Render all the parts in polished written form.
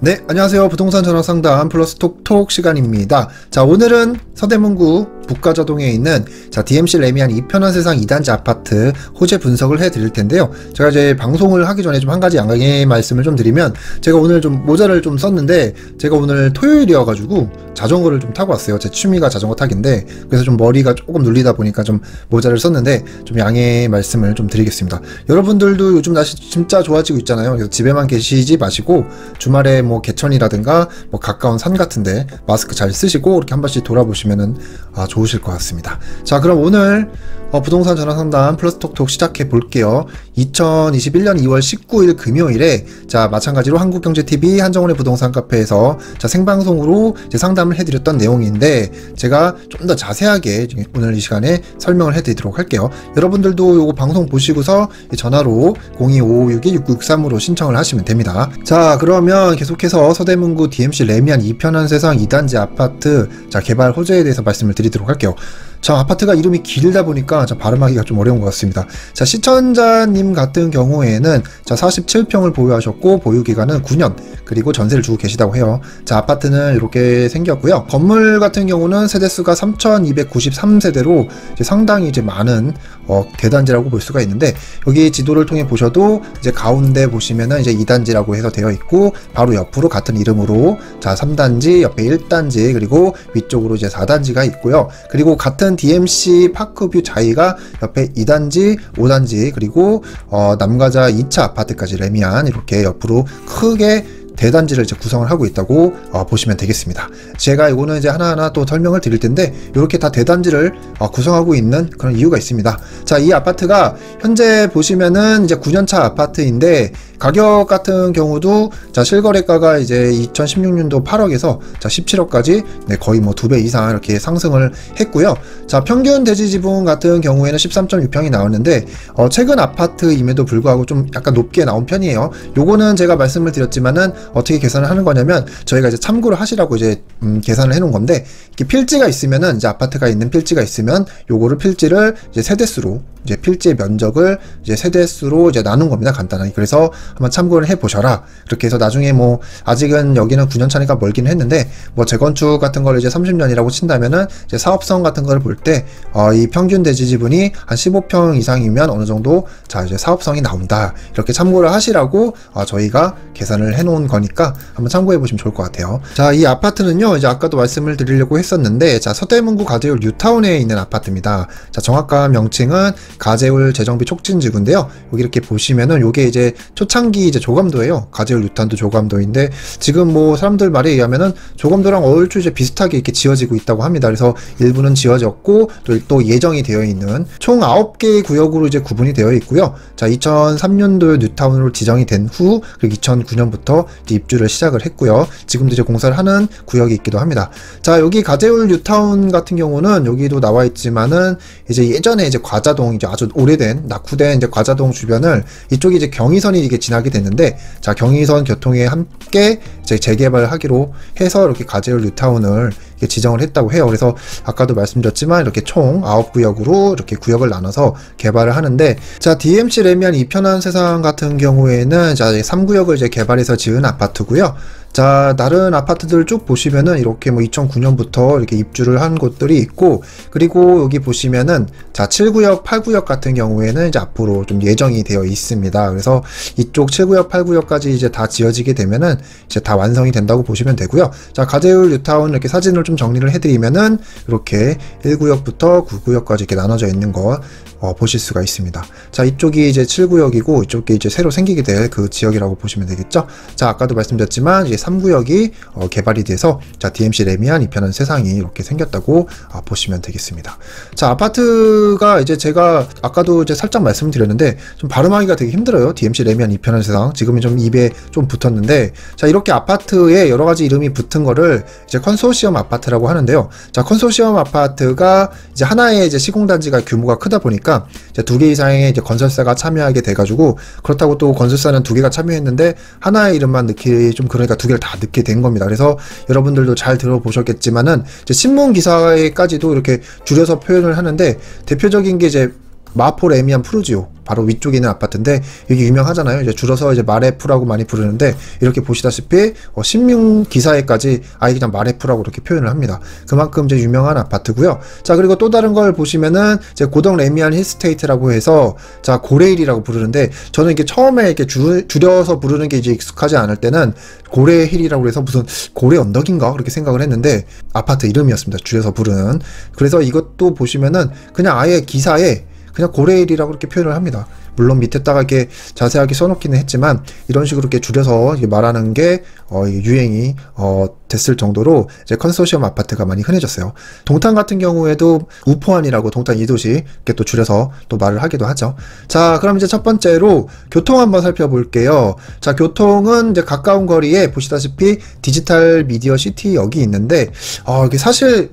네, 안녕하세요. 부동산 전화 상담 플러스 톡톡 시간입니다. 자, 오늘은 서대문구 북가저동에 있는 DMC 레미안 2편한 세상 2단지 아파트 호재 분석을 해드릴 텐데요. 제가 이제 방송을 하기 전에 좀 한 가지 양해 말씀을 좀 드리면, 제가 오늘 좀 모자를 좀 썼는데, 제가 오늘 토요일이어가지고 자전거를 좀 타고 왔어요. 제 취미가 자전거 타기인데, 그래서 좀 머리가 조금 눌리다 보니까 좀 모자를 썼는데, 좀 양해 말씀을 좀 드리겠습니다. 여러분들도 요즘 날씨 진짜 좋아지고 있잖아요. 그래서 집에만 계시지 마시고 주말에 뭐 개천이라든가 뭐 가까운 산 같은데 마스크 잘 쓰시고 이렇게 한 번씩 돌아보시면은 좋으실 것 같습니다. 자, 그럼 오늘 부동산 전화 상담 플러스 톡톡 시작해 볼게요. 2021년 2월 19일 금요일에 마찬가지로 한국경제TV 한정원의 부동산 카페에서 생방송으로 상담을 해드렸던 내용인데, 제가 좀 더 자세하게 오늘 이 시간에 설명을 해드리도록 할게요. 여러분들도 요거 방송 보시고서 전화로 0255626963으로 신청을 하시면 됩니다. 자, 그러면 계속해서 서대문구 DMC 레미안 2편한 세상 2단지 아파트 개발 호재에 대해서 말씀을 드리도록 할게요. 자, 아파트가 이름이 길다 보니까 발음하기가 좀 어려운 것 같습니다. 자, 시청자님 같은 경우에는 47평을 보유하셨고 보유기간은 9년, 그리고 전세를 주고 계시다고 해요. 자, 아파트는 이렇게 생겼고요. 건물 같은 경우는 세대수가 3293세대로 상당히 많은 대단지라고 볼 수가 있는데, 여기 지도를 통해 보셔도 가운데 보시면은 2단지라고 해서 되어 있고, 바로 옆으로 같은 이름으로 3단지, 옆에 1단지, 그리고 위쪽으로 4단지가 있고요. 그리고 같은 DMC 파크뷰 자이가 옆에 2단지, 5단지, 그리고 남가자 2차 아파트까지 레미안 이렇게 옆으로 크게 대단지를 구성을 하고 있다고 보시면 되겠습니다. 제가 이거는 하나하나 또 설명을 드릴 텐데, 이렇게 다 대단지를 구성하고 있는 그런 이유가 있습니다. 자, 이 아파트가 현재 보시면은 9년차 아파트인데, 가격 같은 경우도 실거래가가 2016년도 8억에서 17억까지 거의 뭐 2배 이상 이렇게 상승을 했고요. 자, 평균 대지 지분 같은 경우에는 13.6평이 나왔는데, 최근 아파트임에도 불구하고 좀 약간 높게 나온 편이에요. 요거는 제가 말씀을 드렸지만은 어떻게 계산을 하는 거냐면, 저희가 참고를 하시라고 계산을 해 놓은 건데, 이렇게 필지가 있으면은 아파트가 있는 필지가 있으면 요거를 필지를 세대수로 필지의 면적을 세대수로 나눈 겁니다. 간단하게. 그래서 한번 참고를 해 보셔라. 그렇게 해서 나중에 뭐 아직은 여기는 9년 차니까 멀긴 했는데, 뭐 재건축 같은 걸 30년이라고 친다면은 사업성 같은 걸 볼 때 이 평균 대지 지분이 한 15평 이상이면 어느 정도 사업성이 나온다. 이렇게 참고를 하시라고 저희가 계산을 해 놓은 거니까 한번 참고해 보시면 좋을 것 같아요. 자, 이 아파트는요, 아까도 말씀을 드리려고 했었는데, 서대문구 가재울 뉴타운에 있는 아파트입니다. 자, 정확한 명칭은 가재울 재정비 촉진지구인데요. 여기 이렇게 보시면은 요게 초창기 조감도예요. 가재울 뉴타운도 조감도인데, 지금 뭐 사람들 말에 의하면은 조감도랑 얼추 비슷하게 이렇게 지어지고 있다고 합니다. 그래서 일부는 지어졌고 또 예정이 되어 있는 총 9개의 구역으로 구분이 되어 있고요. 자, 2003년도에 뉴타운으로 지정이 된 후, 그리고 2009년부터 입주를 시작을 했고요. 지금도 공사를 하는 구역이 있기도 합니다. 자, 여기 가재울 뉴타운 같은 경우는 여기도 나와 있지만은 예전에 과자동, 아주 오래된 낙후된 과자동 주변을 이쪽이 경의선이 지나게 됐는데, 자, 경의선 교통에 함께 재개발하기로 해서 이렇게 가재울 뉴타운을 지정을 했다고 해요. 그래서 아까도 말씀드렸지만 이렇게 총 9구역으로 이렇게 구역을 나눠서 개발을 하는데, 자, DMC 레미안 2편한 세상 같은 경우에는 3구역을 개발해서 지은 아파트고요. 자, 다른 아파트들 쭉 보시면은 이렇게 뭐 2009년부터 이렇게 입주를 한 곳들이 있고, 그리고 여기 보시면은 7구역, 8구역 같은 경우에는 앞으로 좀 예정이 되어 있습니다. 그래서 이쪽 7구역, 8구역까지 다 지어지게 되면은 다 완성이 된다고 보시면 되고요. 자, 가재울 뉴타운 이렇게 사진을 좀 정리를 해드리면은 이렇게 1구역부터 9구역까지 이렇게 나눠져 있는 거 보실 수가 있습니다. 자, 이쪽이 7구역이고 이쪽이 새로 생기게 될 그 지역이라고 보시면 되겠죠. 자, 아까도 말씀드렸지만 3구역이 개발이 돼서 DMC 레미안 2편한 세상이 이렇게 생겼다고 보시면 되겠습니다. 자, 아파트가 제가 아까도 살짝 말씀드렸는데 좀 발음하기가 되게 힘들어요. DMC 레미안 2편한 세상. 지금은 좀 입에 좀 붙었는데, 자, 이렇게 아파트에 여러 가지 이름이 붙은 거를 컨소시엄 아파트라고 하는데요. 자, 컨소시엄 아파트가 하나의 시공단지가 규모가 크다 보니까 2개 이상의 건설사가 참여하게 돼가지고, 그렇다고 또 건설사는 2개가 참여했는데 하나의 이름만 넣기 좀 그러니까 2개를 다 넣게 된 겁니다. 그래서 여러분들도 잘 들어보셨겠지만은 신문 기사에까지도 이렇게 줄여서 표현을 하는데, 대표적인 게 마포 레미안 푸르지오 바로 위쪽에 있는 아파트인데 여기 유명하잖아요. 이제 줄여서 이제 마레프라고 많이 부르는데 이렇게 보시다시피 신문 기사에까지 아예 그냥 마레프라고 이렇게 표현을 합니다. 그만큼 이제 유명한 아파트고요. 자, 그리고 또 다른 걸 보시면은 이제 고덕 레미안 힐스테이트라고 해서 자, 고레일이라고 부르는데 저는 이게 처음에 이렇게 줄여서 부르는 게 이제 익숙하지 않을 때는 고레힐이라고 해서 무슨 고레 언덕인가 그렇게 생각을 했는데 아파트 이름이었습니다. 줄여서 부르는. 그래서 이것도 보시면은 그냥 아예 기사에 그냥 고레일이라고 이렇게 표현을 합니다. 물론 밑에다가 이렇게 자세하게 써놓기는 했지만 이런 식으로 이렇게 줄여서 말하는 게 유행이 됐을 정도로 이제 컨소시엄 아파트가 많이 흔해졌어요. 동탄 같은 경우에도 우포안이라고 동탄 2도시 이렇게 또 줄여서 또 말을 하기도 하죠. 자, 그럼 이제 첫 번째로 교통 한번 살펴볼게요. 자, 교통은 이제 가까운 거리에 보시다시피 디지털 미디어 시티역이 있는데 이게 사실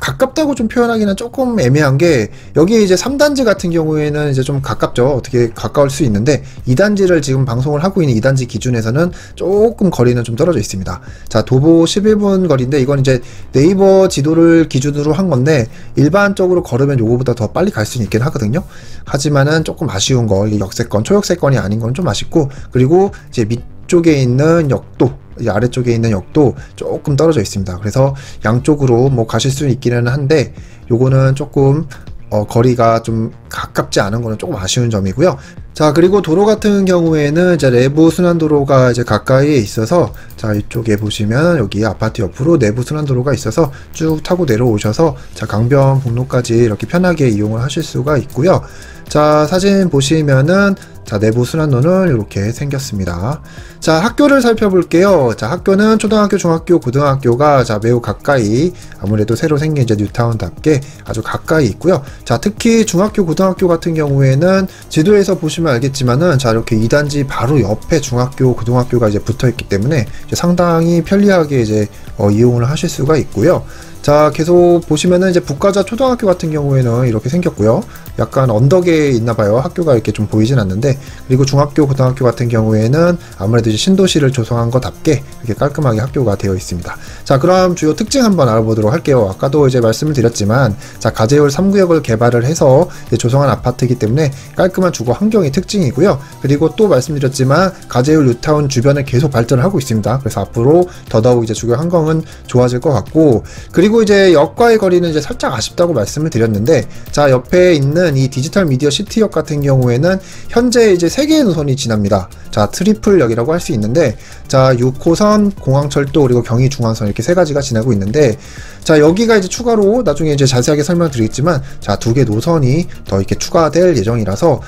가깝다고 좀 표현하기는 조금 애매한 게 여기 이제 3단지 같은 경우에는 이제 좀 가깝죠. 어떻게 가까울 수 있는데 2단지를 지금 방송을 하고 있는 2단지 기준에서는 조금 거리는 좀 떨어져 있습니다. 자, 도보 11분 거리인데 이건 이제 네이버 지도를 기준으로 한 건데 일반적으로 걸으면 요거보다 더 빨리 갈 수는 있긴 하거든요. 하지만은 조금 아쉬운 거, 이게 역세권, 초역세권이 아닌 건 좀 아쉽고, 그리고 이제 밑쪽에 있는 역도, 이 아래쪽에 있는 역도 조금 떨어져 있습니다. 그래서 양쪽으로 뭐 가실 수 있기는 한데 요거는 조금 거리가 좀 가깝지 않은 거는 조금 아쉬운 점이고요. 자, 그리고 도로 같은 경우에는 이제 내부 순환도로가 이제 가까이에 있어서 자, 이쪽에 보시면 여기 아파트 옆으로 내부 순환도로가 있어서 쭉 타고 내려오셔서 자, 강변북로까지 이렇게 편하게 이용을 하실 수가 있고요. 자, 사진 보시면은 자, 내부 순환로는 이렇게 생겼습니다. 자, 학교를 살펴볼게요. 자, 학교는 초등학교, 중학교, 고등학교가 자, 매우 가까이 아무래도 새로 생긴 이제 뉴타운답게 아주 가까이 있고요. 자, 특히 중학교, 고등학교 같은 경우에는 지도에서 보시면 알겠지만은 자, 이렇게 2단지 바로 옆에 중학교, 고등학교가 이제 붙어 있기 때문에 이제 상당히 편리하게 이제 이용을 하실 수가 있고요. 자, 계속 보시면은 이제 북가자 초등학교 같은 경우에는 이렇게 생겼고요. 약간 언덕에 있나봐요. 학교가 이렇게 좀 보이진 않는데, 그리고 중학교, 고등학교 같은 경우에는 아무래도 이제 신도시를 조성한 것답게 이렇게 깔끔하게 학교가 되어 있습니다. 자, 그럼 주요 특징 한번 알아보도록 할게요. 아까도 이제 말씀을 드렸지만, 자, 가재울 3구역을 개발을 해서 이제 조성한 아파트이기 때문에 깔끔한 주거 환경이 특징이고요. 그리고 또 말씀드렸지만, 가재울 뉴타운 주변을 계속 발전을 하고 있습니다. 그래서 앞으로 더더욱 이제 주거 환경은 좋아질 것 같고, 그리고 이제 역과의 거리는 이제 살짝 아쉽다고 말씀을 드렸는데, 자, 옆에 있는 이 디지털 미디어 시티역 같은 경우에는 현재 이제 3개의 노선이 지납니다. 자, 트리플역이라고 할 수 있는데, 자, 6호선, 공항철도, 그리고 경의중앙선 이렇게 3가지가 지나고 있는데, 자, 여기가 이제 추가로 나중에 이제 자세하게 설명드리겠지만, 자, 2개 노선이 더 이렇게 추가될 예정이라서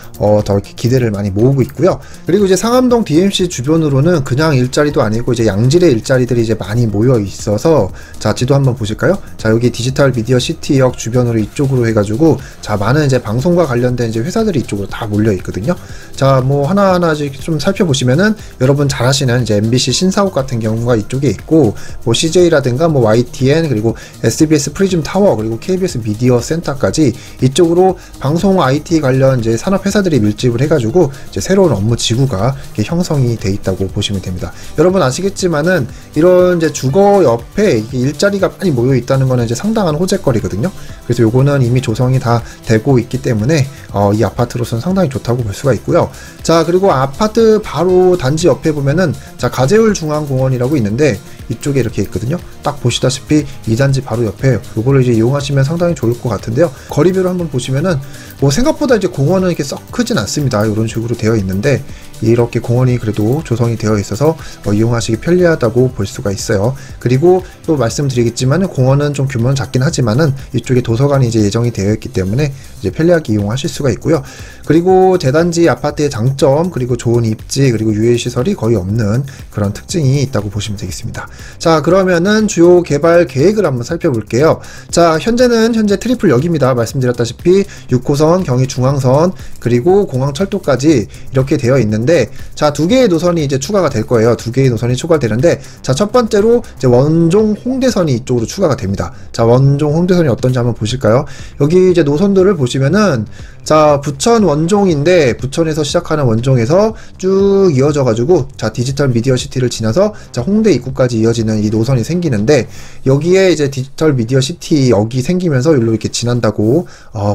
더 이렇게 기대를 많이 모으고 있고요. 그리고 이제 상암동 DMC 주변으로는 그냥 일자리도 아니고 이제 양질의 일자리들이 이제 많이 모여 있어서, 자, 지도 한번 보실까요? 자, 여기 디지털 미디어 시티역 주변으로 이쪽으로 해가지고 자, 많은 이제 방송과 관련된 이제 회사들이 이쪽으로 다 몰려 있거든요. 자, 뭐 하나하나씩 좀 살펴보시면은 여러분 잘 아시는 이제 MBC 신사옥 같은 경우가 이쪽에 있고, 뭐 CJ라든가 뭐 YTN, 그리고 SBS 프리즘 타워, 그리고 KBS 미디어 센터까지 이쪽으로 방송 IT 관련 이제 산업 회사들이 밀집을 해가지고 이제 새로운 업무 지구가 이렇게 형성이 돼 있다고 보시면 됩니다. 여러분 아시겠지만은 이런 이제 주거 옆에 일자리가 많이 모여 있다는 거는 이제 상당한 호재거리거든요. 그래서 요거는 이미 조성이 다 되고 있기 때문에 이 아파트로서는 상당히 좋다고 볼 수가 있고요. 자, 그리고 아파트 바로 단지 옆에 보면은 자, 가재울 중앙공원이라고 있는데 이쪽에 이렇게 있거든요. 딱 보시다시피 2단지 바로 옆에 요거를 이제 이용하시면 상당히 좋을 것 같은데요. 거리별로 한번 보시면은 뭐 생각보다 이제 공원은 이렇게 썩 크진 않습니다. 이런 식으로 되어 있는데 이렇게 공원이 그래도 조성이 되어 있어서 이용하시기 편리하다고 볼 수가 있어요. 그리고 또 말씀드리겠지만 공원은 좀 규모는 작긴 하지만은 이쪽에 도서관이 이제 예정이 되어 있기 때문에 이제 편리하게 이용하실 수가 있고요. 그리고 대단지 아파트의 장점, 그리고 좋은 입지, 그리고 유해시설이 거의 없는 그런 특징이 있다고 보시면 되겠습니다. 자, 그러면은 주요 개발 계획을 한번 살펴볼게요. 자, 현재 트리플역입니다. 말씀드렸다시피 6호선, 경의중앙선, 그리고 공항철도까지 이렇게 되어 있는데, 자, 2개의 노선이 이제 추가가 될 거예요. 2개의 노선이 추가되는데, 자, 첫 번째로 이제 원종 홍대선이 이쪽으로 추가가 됩니다. 자, 원종 홍대선이 어떤지 한번 보실까요? 여기 이제 노선들을 보시면은 자, 부천 원종인데 부천에서 시작하는 원종에서 쭉 이어져 가지고 자, 디지털 미디어 시티를 지나서 자, 홍대 입구까지 이어지는 이 노선이 생기는데 여기에 이제 디지털 미디어 시티 역이 생기면서 여기로 이렇게 지난다고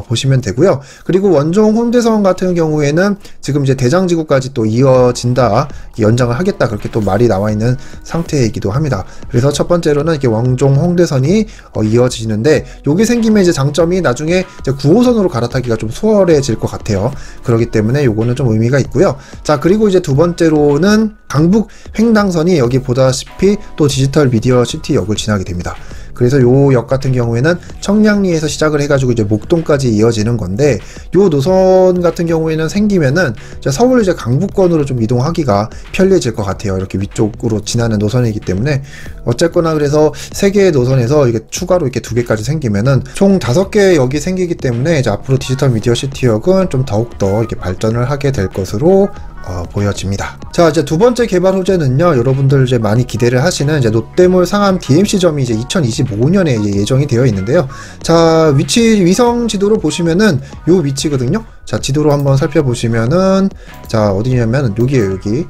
보시면 되고요. 그리고 원종 홍대선 같은 경우에는 지금 이제 대장지구까지 또 이어진다, 연장을 하겠다, 그렇게 또 말이 나와 있는 상태이기도 합니다. 그래서 첫 번째로는 이렇게 원종 홍대선이 이어지는데 요게 생기면 이제 장점이 나중에 이제 9호선으로 갈아타기가 좀 수월해질 것 같아요. 그렇기 때문에 요거는 좀 의미가 있고요. 자, 그리고 이제 두 번째로는 강북 횡단선이 여기 보다시피 또 디지털 미디어 시티 역을 지나게 됩니다. 그래서 요 역 같은 경우에는 청량리에서 시작을 해가지고 이제 목동까지 이어지는 건데, 요 노선 같은 경우에는 생기면은 서울 이제 강북권으로 좀 이동하기가 편리해질 것 같아요. 이렇게 위쪽으로 지나는 노선이기 때문에. 어쨌거나 그래서 3개의 노선에서 이게 추가로 이렇게 2개까지 생기면은 총 5개의 역이 생기기 때문에 이제 앞으로 디지털 미디어 시티 역은 좀 더욱더 이렇게 발전을 하게 될 것으로 보여집니다. 자, 이제 두 번째 개발 호재는요, 여러분들 이제 많이 기대를 하시는 이제 롯데몰 상암 DMC점이 이제 2025년에 이제 예정이 되어 있는데요. 자, 위성 지도로 보시면은 요 위치거든요. 자, 지도로 한번 살펴보시면은 자, 어디냐면 여기에요, 여기.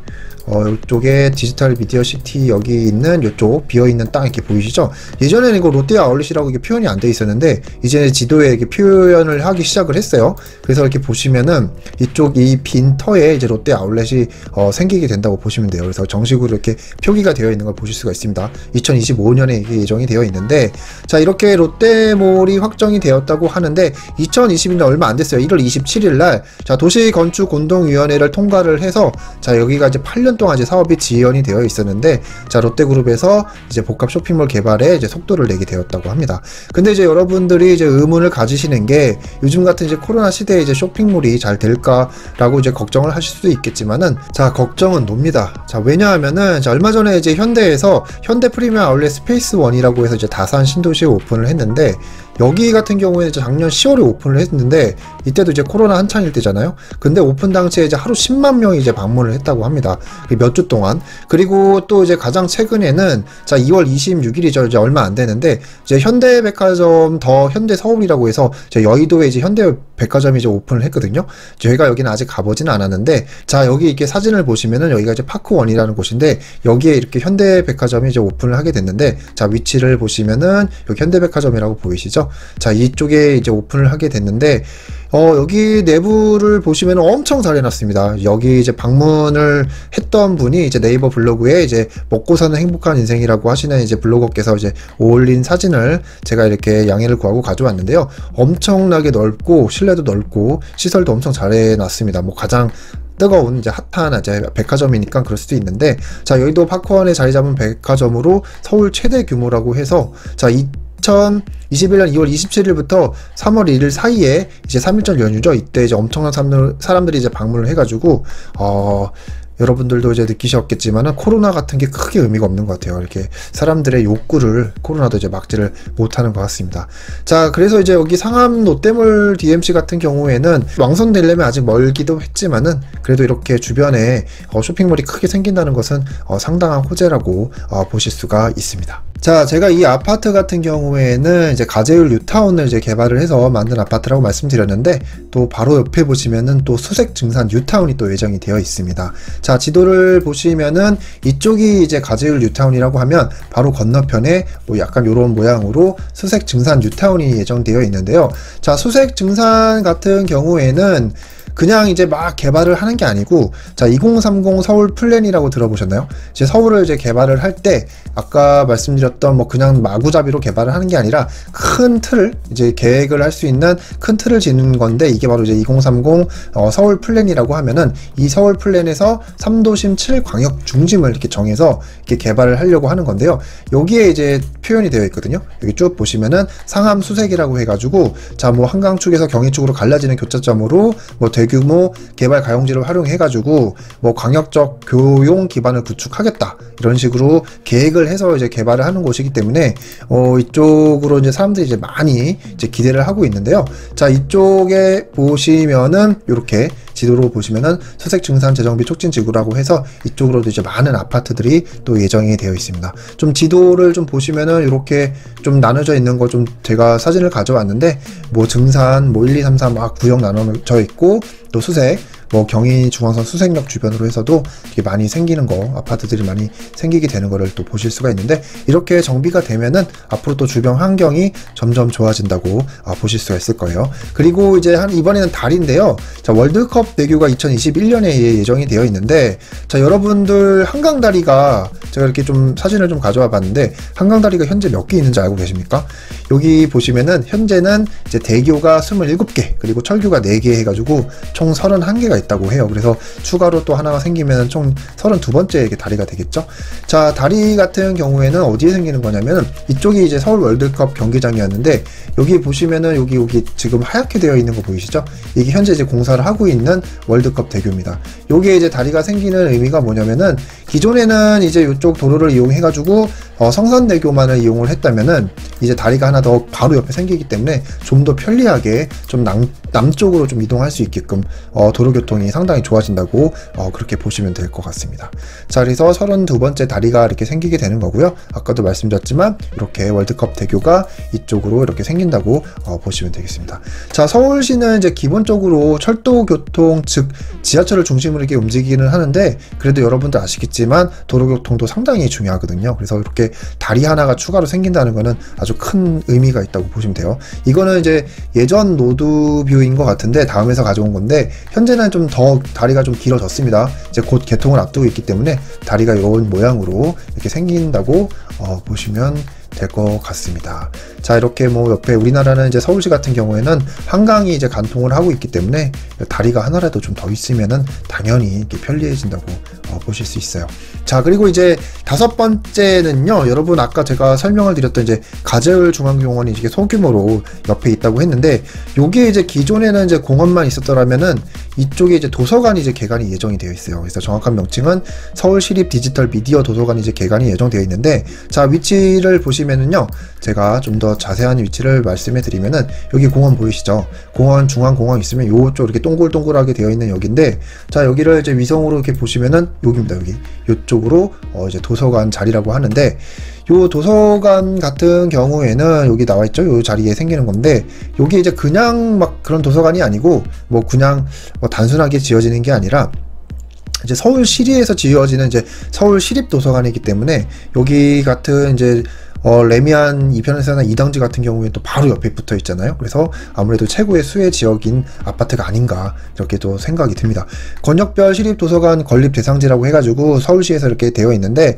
이쪽에 디지털 미디어 시티 여기 있는 이쪽 비어있는 땅 이렇게 보이시죠? 예전에는 이거 롯데 아울렛이라고 이게 표현이 안 돼 있었는데 이제 지도에 이렇게 표현을 하기 시작을 했어요. 그래서 이렇게 보시면은 이쪽 이 빈 터에 이제 롯데 아울렛이 생기게 된다고 보시면 돼요. 그래서 정식으로 이렇게 표기가 되어 있는 걸 보실 수가 있습니다. 2025년에 이게 예정이 되어 있는데, 자, 이렇게 롯데몰이 확정이 되었다고 하는데 2022년 얼마 안 됐어요. 1월 27일 날 자, 도시건축운동위원회를 통과를 해서 자, 여기가 이제 8년 동안 이제 사업이 지연이 되어 있었는데 자, 롯데그룹에서 이제 복합 쇼핑몰 개발에 이제 속도를 내게 되었다고 합니다. 근데 이제 여러분들이 이제 의문을 가지시는 게 요즘 같은 이제 코로나 시대에 이제 쇼핑몰이 잘 될까라고 이제 걱정을 하실 수도 있겠지만은 자, 걱정은 놉니다. 자, 왜냐하면은 자, 얼마 전에 이제 현대에서 현대 프리미엄 아울렛 스페이스 원이라고 해서 이제 다산 신도시에 오픈을 했는데 여기 같은 경우에는 이제 작년 10월에 오픈을 했는데 이때도 이제 코로나 한창일 때잖아요. 근데 오픈 당시에 이제 하루 10만 명이 이제 방문을 했다고 합니다. 몇 주 동안. 그리고 또 이제 가장 최근에는 자, 2월 26일이죠. 이제 얼마 안 되는데 이제 현대백화점 더 현대서울이라고 해서 이제 여의도에 이제 현대백화점이 이제 오픈을 했거든요. 저희가 여기는 아직 가보지는 않았는데 자, 여기 이렇게 사진을 보시면은 여기가 이제 파크원이라는 곳인데 여기에 이렇게 현대백화점이 이제 오픈을 하게 됐는데 자, 위치를 보시면은 여기 현대백화점이라고 보이시죠? 자, 이쪽에 이제 오픈을 하게 됐는데 여기 내부를 보시면 엄청 잘 해놨습니다. 여기 이제 방문을 했던 분이 이제 네이버 블로그에 이제 먹고 사는 행복한 인생이라고 하시는 이제 블로거께서 이제 올린 사진을 제가 이렇게 양해를 구하고 가져왔는데요. 엄청나게 넓고 실내도 넓고 시설도 엄청 잘 해놨습니다. 뭐 가장 뜨거운 이제 핫한 이제 백화점이니까 그럴 수도 있는데 자, 여의도 파크원에 자리 잡은 백화점으로 서울 최대 규모라고 해서 자, 2021년 2월 27일부터 3월 1일 사이에 이제 3일절 연휴죠. 이때 이제 엄청난 사람들이 이제 방문을 해가지고 여러분들도 이제 느끼셨겠지만은 코로나 같은 게 크게 의미가 없는 것 같아요. 이렇게 사람들의 욕구를 코로나도 이제 막지를 못하는 것 같습니다. 자, 그래서 이제 여기 상암 롯데몰 DMC 같은 경우에는 완성되려면 아직 멀기도 했지만은 그래도 이렇게 주변에 쇼핑몰이 크게 생긴다는 것은 상당한 호재라고 보실 수가 있습니다. 자, 제가 이 아파트 같은 경우에는 이제 가재율 뉴타운을 이제 개발을 해서 만든 아파트라고 말씀드렸는데 또 바로 옆에 보시면은 또 수색 증산 뉴타운이 또 예정이 되어 있습니다. 자, 지도를 보시면은 이쪽이 이제 가재율 뉴타운이라고 하면 바로 건너편에 뭐 약간 요런 모양으로 수색 증산 뉴타운이 예정되어 있는데요. 자, 수색 증산 같은 경우에는 그냥 이제 막 개발을 하는 게 아니고 자, 2030 서울 플랜이라고 들어보셨나요? 이제 서울을 이제 개발을 할 때 아까 말씀드렸던 뭐 그냥 마구잡이로 개발을 하는 게 아니라 큰 틀을 이제 계획을 할 수 있는 큰 틀을 지는 건데 이게 바로 이제 2030 서울 플랜이라고 하면은 이 서울 플랜에서 3도심 7광역 중심을 이렇게 정해서 이렇게 개발을 하려고 하는 건데요. 여기에 이제 표현이 되어 있거든요. 여기 쭉 보시면은 상암 수색이라고 해가지고 자, 뭐 한강 쪽에서 경의 쪽으로 갈라지는 교차점으로 뭐 대규모 개발 가용지를 활용해가지고 뭐 광역적 교용 기반을 구축하겠다 이런 식으로 계획을 해서 이제 개발을 하는 곳이기 때문에 이쪽으로 이제 사람들이 이제 많이 이제 기대를 하고 있는데요. 자, 이쪽에 보시면은 이렇게 지도로 보시면은 수색 증산 재정비 촉진 지구라고 해서 이쪽으로도 이제 많은 아파트들이 또 예정이 되어 있습니다. 좀 지도를 좀 보시면은 이렇게 좀 나눠져 있는 거 좀 제가 사진을 가져왔는데 뭐 증산 뭐 1, 2, 3, 4 막 구역 나눠져 있고 또 수색 뭐 경의 중앙선 수색역 주변으로 해서도 이렇게 많이 생기는 거 아파트들이 많이 생기게 되는 거를 또 보실 수가 있는데 이렇게 정비가 되면은 앞으로 또 주변 환경이 점점 좋아진다고 보실 수가 있을 거예요. 그리고 이제 이번에는 달인데요. 자, 월드컵 대교가 2021년에 예정이 되어 있는데 자, 여러분들 한강다리가 제가 이렇게 좀 사진을 좀 가져와 봤는데 한강다리가 현재 몇 개 있는지 알고 계십니까? 여기 보시면은 현재는 이제 대교가 27개 그리고 철교가 4개 해가지고 총 31개가 있다고 해요. 그래서 추가로 또 하나가 생기면 총 32번째 다리가 되겠죠. 자, 다리 같은 경우에는 어디에 생기는 거냐면 이쪽이 이제 서울 월드컵 경기장이었는데 여기 보시면은 여기 지금 하얗게 되어 있는 거 보이시죠? 이게 현재 이제 공사를 하고 있는 월드컵 대교입니다. 요게 이제 다리가 생기는 의미가 뭐냐면은 기존에는 이제 이쪽 도로를 이용해 가지고 성산대교만을 이용을 했다면은 이제 다리가 하나 더 바로 옆에 생기기 때문에 좀 더 편리하게 좀 남쪽으로 좀 이동할 수 있게끔 도로교통이 상당히 좋아진다고 그렇게 보시면 될 것 같습니다. 자, 그래서 32번째 다리가 이렇게 생기게 되는 거고요. 아까도 말씀드렸지만 이렇게 월드컵 대교가 이쪽으로 이렇게 생긴다고 보시면 되겠습니다. 자, 서울시는 이제 기본적으로 철도교통 즉 지하철을 중심으로 이렇게 움직이기는 하는데 그래도 여러분들 아시겠지만 도로교통도 상당히 중요하거든요. 그래서 이렇게 다리 하나가 추가로 생긴다는 거는 아주 큰 의미가 있다고 보시면 돼요. 이거는 이제 예전 노드뷰인 것 같은데 다음에서 가져온 건데 현재는 좀 더 다리가 좀 길어졌습니다. 이제 곧 개통을 앞두고 있기 때문에 다리가 이런 모양으로 이렇게 생긴다고 보시면 될 것 같습니다. 자, 이렇게 뭐 옆에 우리나라는 이제 서울시 같은 경우에는 한강이 이제 관통을 하고 있기 때문에 다리가 하나라도 좀 더 있으면은 당연히 이렇게 편리해진다고 보실 수 있어요. 자, 그리고 이제 5번째는요, 여러분 아까 제가 설명을 드렸던 이제 가재울 중앙공원이 이게 소규모로 옆에 있다고 했는데 요게 이제 기존에는 이제 공원만 있었더라면은 이쪽에 이제 도서관이 이제 개관이 예정이 되어 있어요. 그래서 정확한 명칭은 서울시립 디지털 미디어 도서관이 이제 개관이 예정되어 있는데 자, 위치를 보시면은요, 제가 좀 더 자세한 위치를 말씀해 드리면은 여기 공원 보이시죠? 공원 중앙공원 있으면 요쪽 이렇게 동글동글하게 되어 있는 여기인데 자, 여기를 이제 위성으로 이렇게 보시면은 여기입니다. 여기 요쪽으로 이제 도서관 자리라고 하는데 요 도서관 같은 경우에는 여기 나와 있죠. 요 자리에 생기는 건데 여기 이제 그냥 막 그런 도서관이 아니고 뭐 그냥 단순하게 지어지는 게 아니라 이제 서울시리에서 지어지는 이제 서울시립도서관이기 때문에 여기 같은 이제 레미안 2편에서나 2당지 같은 경우에 또 바로 옆에 붙어 있잖아요. 그래서 아무래도 최고의 수혜 지역인 아파트가 아닌가 이렇게 또 생각이 듭니다. 권역별 시립도서관 건립 대상지라고 해가지고 서울시에서 이렇게 되어 있는데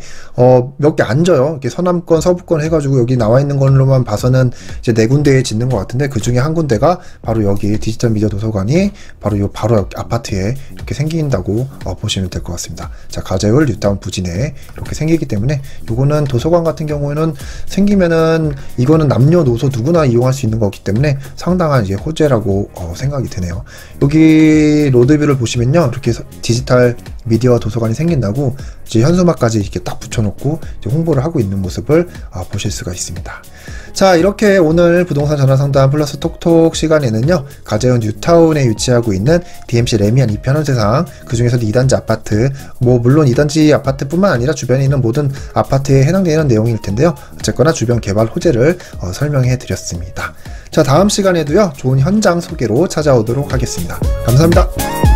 몇 개 안 져요. 이렇게 서남권, 서부권 해가지고 여기 나와 있는 걸로만 봐서는 이제 4군데에 짓는 것 같은데 그 중에 한 군데가 바로 여기 디지털 미디어 도서관이 바로 아파트에 이렇게 생긴다고 보시면 될 것 같습니다. 자, 가재울 뉴타운 부진에 이렇게 생기기 때문에 요거는 도서관 같은 경우에는 생기면은 이거는 남녀노소 누구나 이용할 수 있는 거기 때문에 상당한 이제 호재라고 생각이 드네요. 여기 로드뷰를 보시면요, 이렇게 디지털 미디어 도서관이 생긴다고 이제 현수막까지 이렇게 딱 붙여놓고 이제 홍보를 하고 있는 모습을 보실 수가 있습니다. 자, 이렇게 오늘 부동산 전화상담 플러스 톡톡 시간에는요, 가재울 뉴타운에 위치하고 있는 DMC 레미안 2편 현세상, 그 중에서도 2단지 아파트, 뭐 물론 2단지 아파트뿐만 아니라 주변에 있는 모든 아파트에 해당되는 내용일 텐데요, 어쨌거나 주변 개발 호재를 설명해 드렸습니다. 자, 다음 시간에도요, 좋은 현장 소개로 찾아오도록 하겠습니다. 감사합니다.